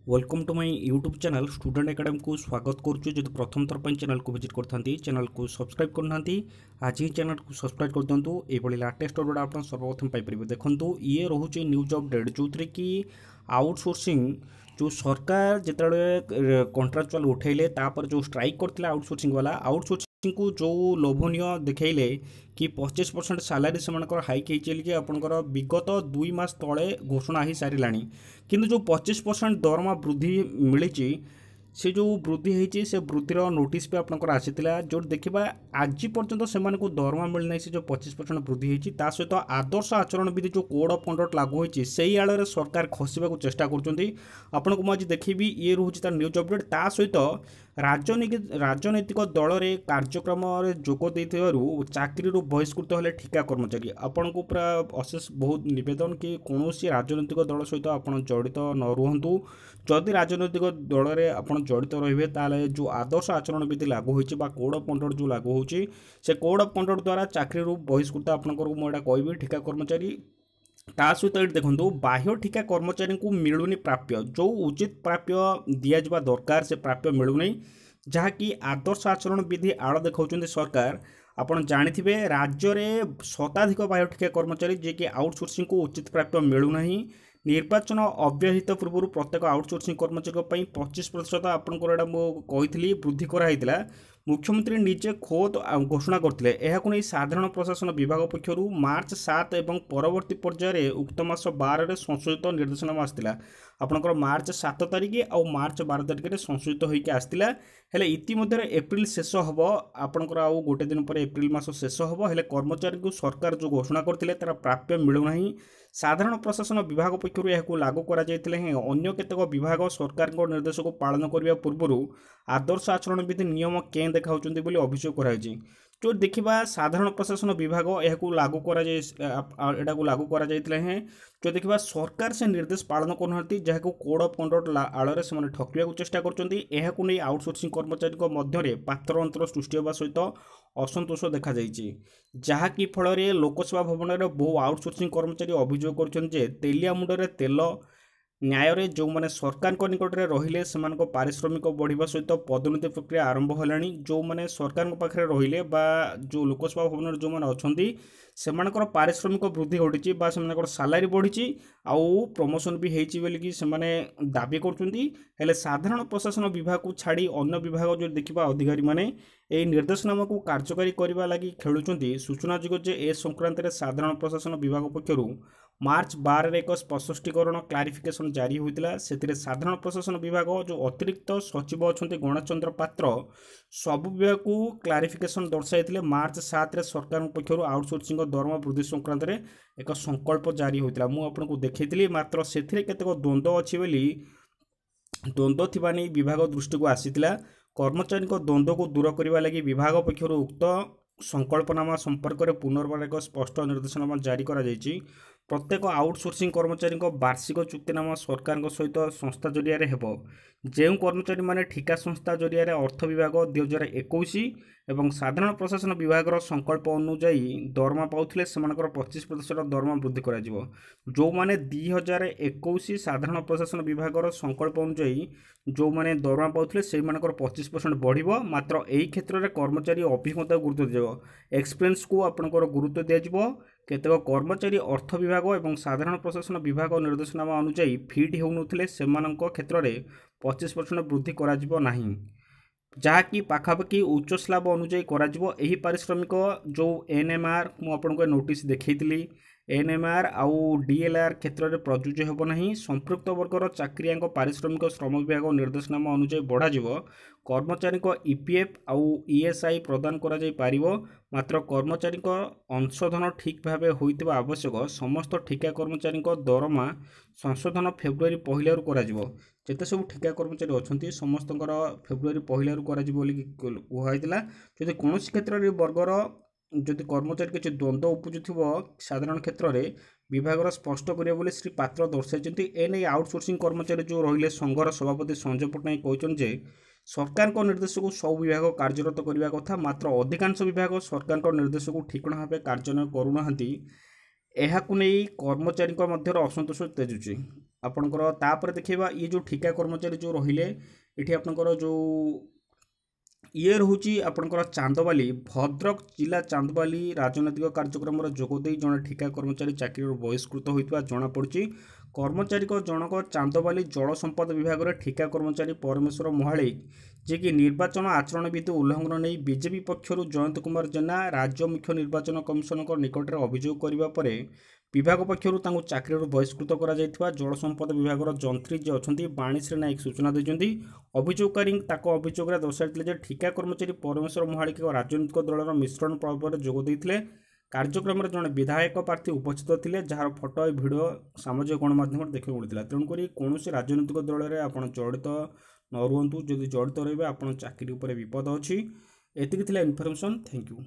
Welcome to my YouTube channel student academy को स्वागत करुच्ची। जब प्रथम थर पर चैनल को विजिट करते चैनल को सब्सक्राइब करना आज ही चैनल को सब्सक्राइब कर दिंतु। ये लाटेस्ट अपडेट आप सर्वप्रथम पाइपर। देखो ये रोचे न्यूज अपडेट जो थी कि आउटसोर्सिंग जो सरकार जिते कंट्राक्चुअल उठेले जो स्ट्राइक करते आउटसोर्सिंग वाला आउटसोर्सिंग को जो लोभनीय देखले कि 25% सालारी से हाइक होगी आपंकर विगत 2 मास तले घोषणा हो सारा किंतु जो 25% दरमा वृद्धि मिली से जो वृद्धि होती से वृद्धिर नोटिस भी आपंकर आसीला जो देखा आज पर्यंत से दरमा मिलना से जो 25% वृद्धि होती सहित आदर्श आचरण विधि जो कोड ऑफ कंडक्ट लागू होती से आड़ सरकार खसवा चेष्टा कर मुझे देखी ये रोचे तार न्यूज अपडेट ता सहित राजनैतिक दल रे कार्यक्रम जोग देइथिबारु चाकरी बहिष्कृत हेले ठिका कर्मचारी आपण को पूरा अशेष बहुत निवेदन कि कौन राजनैतिक दल सहित आपण जड़ित न रुहतु। जदि राजनैतिक दल रे आपण जड़ित रहिबे ताले जो आदर्श आचरण विधि लागू होइछि बा कोड ऑफ कंडक्ट जो लागू होइछि से कोड ऑफ कंडक्ट द्वारा चाकरी बहिष्कृत आपनकर मुझे कहबी ठिका कर्मचारी ता सहित ये देखो बाह्य ठिका कर्मचारी को मिलूनी प्राप्य जो उचित प्राप्य दिजा दरकार से प्राप्य मिलूनी जहाँकि आदर्श आचरण विधि आड़ देखा सरकार आपड़ जाथे राज्य में शताधिक बाह्य ठिका कर्मचारी जे कि आउटसोर्सिंग को उचित प्राप्य मिलूना निर्वाचन अव्यहित पूर्व प्रत्येक आउटसोर्सिंग कर्मचारी 25% आपंकर कही वृद्धि कराइला मुख्यमंत्री निजे खोद घोषणा करते नहीं साधारण प्रशासन विभाग पक्षर मार्च 7 और परवर्ती पर्यायर उक्त मास 12 संशोधित निर्देशनामा आसाला आपंकर मार्च 7 तारिख और मार्च 12 तारिख में संशोधित होकर आसाला हेले इतिमध्य एप्रिल शेष हम आपंकर आउ गोटे दिन पर एप्रिल मास शेष हम हेले कर्मचारी को सरकार जो घोषणा करते तार प्राप्य मिलूना साधारण प्रशासन विभाग पक्षर यह लागू अन्य केतक विभाग सरकार निर्देश को पालन करने पूर्व आदर्श आचरण विधि नियम कें देखा अभियोग कराई जो देखा साधारण प्रशासन विभाग यह लागू कर जो देखा सरकार से निर्देश पालन करना जहाँ कोड ऑफ कंडक्ट आड़ से ठकवा चेष्टा कर आउटसोर्सिंग कर्मचारी मध्य पात्र अंतर सृष्टि होगा सहित असंतोष देखा जहाँकि फल लोकसभा भवन में बहु आउटसोर्सिंग कर्मचारी अभियोग कर तेलिया मुंडे तेल न्याय रे जो माने सरकार निकट में रहिले सेमानक पारिश्रमिक बढ़िबा सहित पदोन्नति प्रक्रिया आरंभ होलानी जो माने सरकार पाखे रहिले बा जो लोकसभा भवन जो माने अछंती सेमानकर पारिश्रमिक वृद्धि घटी बा सेमानकर सालारी बढ़ी आउ प्रमोशन भी हेची बोली कि सेमाने दाबी करछंती हेले साधारण प्रशासन विभाग को छाड़ी अन्य विभाग जो देखिबा अधिकारी माने ए निर्देशनामा को कार्यकारी करने लगी खेलुंट सूचनाजोग्य जे ए संक्रांत में साधारण प्रशासन विभाग पक्षर मार्च 12 एक स्पष्टीकरण क्लारिफिकेशन जारी होता से साधारण प्रशासन विभाग जो अतिरिक्त सचिव अच्छा गणचंद्र पात्र सब विभाग को क्लारिफिकेशन दर्शाई मार्च 7 सरकार पक्षर आउटसोर्सिंग दरमा वृद्धि संक्रांत में एक संकल्प जारी होता मुझे देखी मात्र से केतक द्वंद्व अच्छी द्वंद्व थी नहीं विभाग दृष्टि को आसीला कर्मचारी द्वंद्व को दूर करने लगी विभाग पक्षर उक्त संकल्पनामा संपर्क में पुनर्बार एक स्पष्ट निर्देशनामा जारी करा जायछि। प्रत्येक आउटसोर्सिंग कर्मचारी वार्षिक चुक्तिनामा सरकार सहित संस्था जरिया हेब जो कर्मचारी माने ठिका संस्था जरिया अर्थ विभाग 2021 एवं साधारण प्रशासन विभाग संकल्प अनुजाई दरमा पाउथिले सेमानकर 25% दरमा वृद्धि करा जिवो जो माने 2021 साधारण प्रशासन विभाग संकल्प अनुजाई जो माने दरमा पाउथिले से मानकर 25% बढ़िबो मात्र एही क्षेत्र में कर्मचारी अभिज्ञता गुरुत्व दियो एक्सपीरियंस को आपनकर गुरुत्व दिया जिवो केतक कर्मचारी अर्थ विभाग और साधारण प्रशासन विभाग निर्देशनामा अनुजाई फिट होउनथिले सेमानक क्षेत्र में 25% वृद्धि करा जिवो नाही जहाँकि पाखापाखि उच्च स्लाब अनुजाई करा पारिश्रमिक जो एनएमआर मुझे नोटिस देखी एनएमआर आउ डीएलआर क्षेत्र में प्रযোज्य हेब नहीं संपृक्त वर्गर चाकरिया पारिश्रमिक श्रम विभाग निर्देशनामा अनुजाई बढ़ा कर्मचारी ईपीएफ आउ ईएसआई प्रदान करा जाई पारिबो मात्र कर्मचारी अंशधन ठीक भाव होइतिबा आवश्यक समस्त ठिका कर्मचारी दरमा संशोधन फेब्रुआरी 1 करा जिते सब ठिका कर्मचारी अच्छा समस्त फेब्रुआरी 1 कहला जदि कौन क्षेत्र में वर्गर जदि कर्मचारी किसी द्वंद्व उपजुव साधारण क्षेत्र में विभाग स्पष्ट करेंगे श्री पात्र दर्शाई एने आउटसोर्सिंग कर्मचारी जो रहिले संघर सभापति संजय पट्टनायक कहते सरकार निर्देश को सब विभाग कार्यरत करने कथा मात्र अधिकांश विभाग सरकार निर्देश को ठिकणा भाव कार्यान्वयन करूना कर्मचारी मध्य असंतोष तेजुची आपणकर तापर देखा ये जो ठिका कर्मचारी जो रहिले ये आपणकर जो ये रोचे आपणकर चांदबाली भद्रक जिला चांदबाली राजनैतिक कार्यक्रम जोगदे जड़े ठिका कर्मचारी चाकरी बहिष्कृत होता जमापड़ी कर्मचारी जनक चांदबाली जल संपद विभाग में ठिका कर्मचारी परमेश्वर महाली जे कि निर्वाचन आचरण विधि उल्लंघन नहीं बीजेपी पक्षर जयंत कुमार जेना राज्य मुख्य निर्वाचन कमिशन निकट में अभियोग करने विभाग पक्षर चाकरी बहिष्कृत कर जल संपद विभाग जंत्री जी अच्छा बाणीश्री नायक सूचना देते अभियोगकारी अभियोग दर्शाई ठिका कर्मचारी परमेश्वर महालिक राजनैतिक दलर मिश्रण पर्व में जोगदे कार्यक्रम में जड़े विधायक प्रार्थी उपस्थित थे जार फटो भिडियो सामाजिक गणमाध्यम देखा मिलता तेणुक कौन राजनैतिक दल में आप जड़ित न रुहतु जदि जड़ित रही आप चाकरी विपद अच्छी एति इनफर्मेशन थैंक यू।